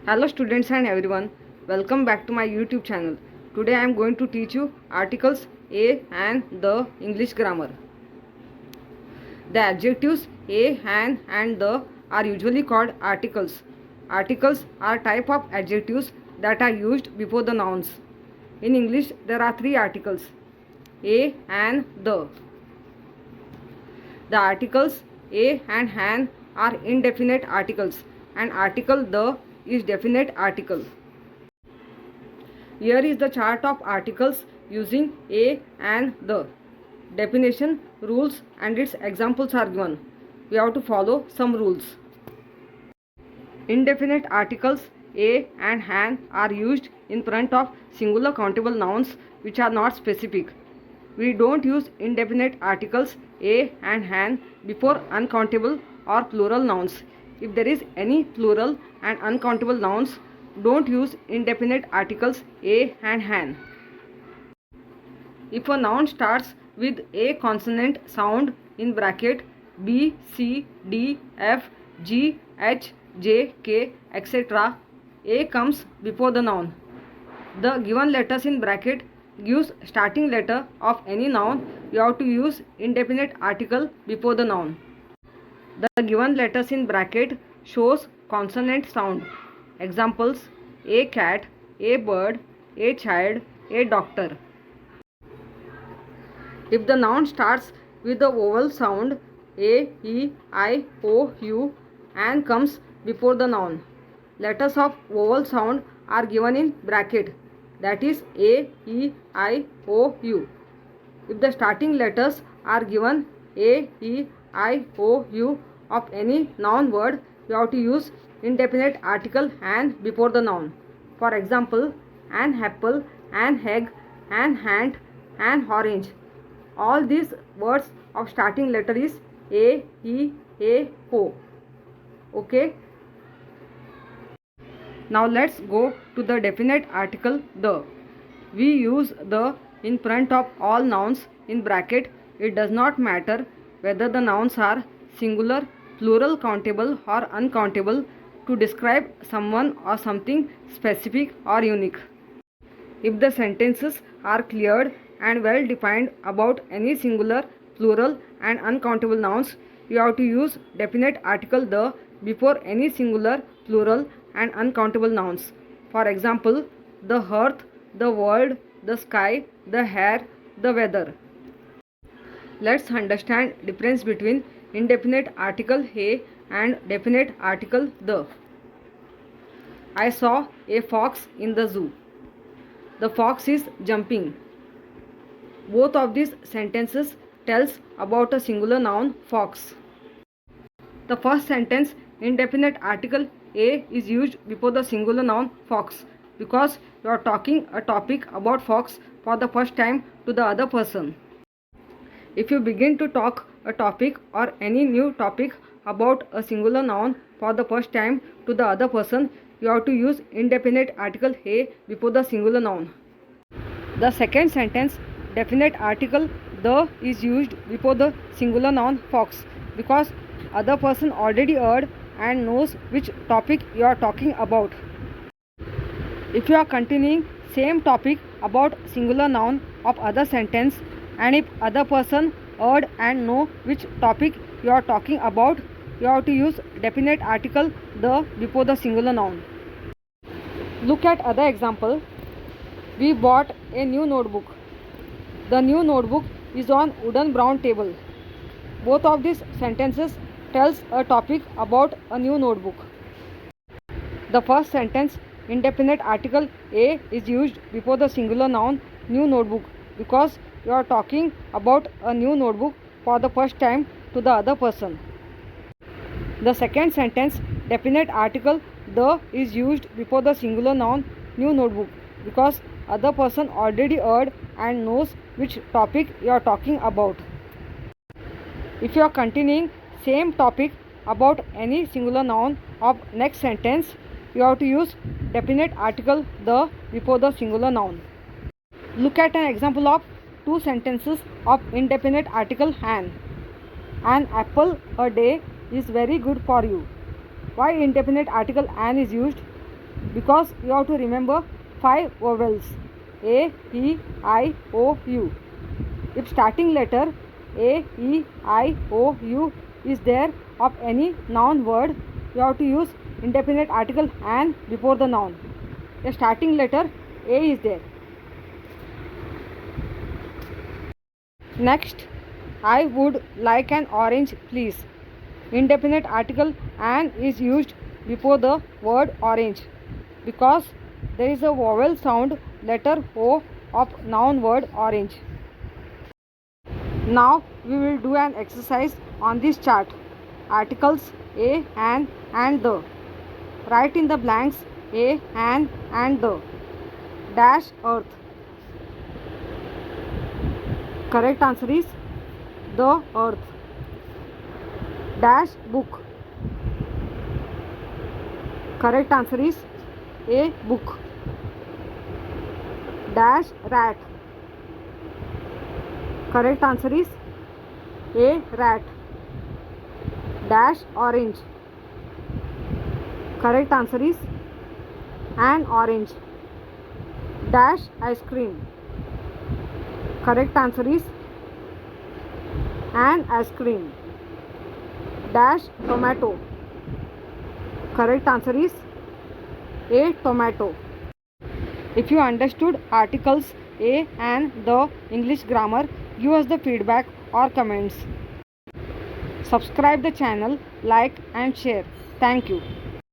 Hello students and everyone, welcome back to my YouTube channel. Today I am going to teach you articles a and the English grammar. The adjectives a and the are usually called articles. Articles are type of adjectives that are used before the nouns. In English there are three articles, a and the. The articles a and an are indefinite articles and article the is definite article. Here is the chart of articles using a and the. Definition, rules and its examples are given. We have to follow some rules. Indefinite articles a and an are used in front of singular countable nouns which are not specific. We don't use indefinite articles a and an before uncountable or plural nouns. If there is any plural and uncountable nouns, don't use indefinite articles a and an. If a noun starts with a consonant sound in bracket B, C, D, F, G, H, J, K, etc., a comes before the noun. The given letters in bracket gives starting letter of any noun. You have to use indefinite article before the noun. The given letters in bracket shows consonant sound. Examples: a cat, a bird, a child, a doctor. If the noun starts with the vowel sound a, e, I, o, u and comes before the noun, letters of vowel sound are given in bracket, that is a, e, I, o, u. If the starting letters are given a, e, I, o, u of any noun word, you have to use indefinite article an before the noun. For example, an apple, an egg, an ant, an orange. All these words of starting letter is a, e, a, o. Okay. Now let's go to the definite article the. We use the in front of all nouns in bracket. It does not matter whether the nouns are singular, plural, countable or uncountable to describe someone or something specific or unique. If the sentences are cleared and well defined about any singular, plural and uncountable nouns, you have to use definite article the before any singular, plural and uncountable nouns. For example, the earth, the world, the sky, the air, the weather. Let's understand difference between indefinite article a and definite article the. I saw a fox in the zoo. The fox is jumping. Both of these sentences tells about a singular noun fox. The first sentence, indefinite article a is used before the singular noun fox because you are talking a topic about fox for the first time to the other person. If you begin to talk a topic or any new topic about a singular noun for the first time to the other person, you have to use indefinite article a before the singular noun. The second sentence, definite article the is used before the singular noun fox because other person already heard and knows which topic you are talking about. If you are continuing same topic about singular noun of other sentence, and if other person heard and know which topic you are talking about, you have to use definite article the before the singular noun. Look at other example. We bought a new notebook. The new notebook is on wooden brown table. Both of these sentences tells a topic about a new notebook. The first sentence, indefinite article a is used before the singular noun new notebook because you are talking about a new notebook for the first time to the other person. The second sentence, definite article the is used before the singular noun new notebook because other person already heard and knows which topic you are talking about. If you are continuing same topic about any singular noun of next sentence, you have to use definite article the before the singular noun. Look at an example of two sentences of indefinite article an. An apple a day is very good for you. Why indefinite article an is used? because you have to remember 5 vowels: A, E, I, O, U. If starting letter A, E, I, O, U is there of any noun word, you have to use indefinite article "an" before the noun. The starting letter A is there. Next, I would like an orange, please. Indefinite article "an" is used before the word orange because there is a vowel sound letter O of noun word orange. Now we will do an exercise on this chart. Articles a, an, and the. Write in the blanks a, an, and the. Dash earth. Correct answer is the earth. Dash book. Correct answer is a book. Dash rat. Correct answer is a rat. Dash orange. Correct answer is an orange. Dash ice cream. Correct answer is an ice cream. Dash tomato. Correct answer is a tomato. If you understood articles a and the English grammar, give us the feedback or comments. Subscribe the channel, like and share. Thank you.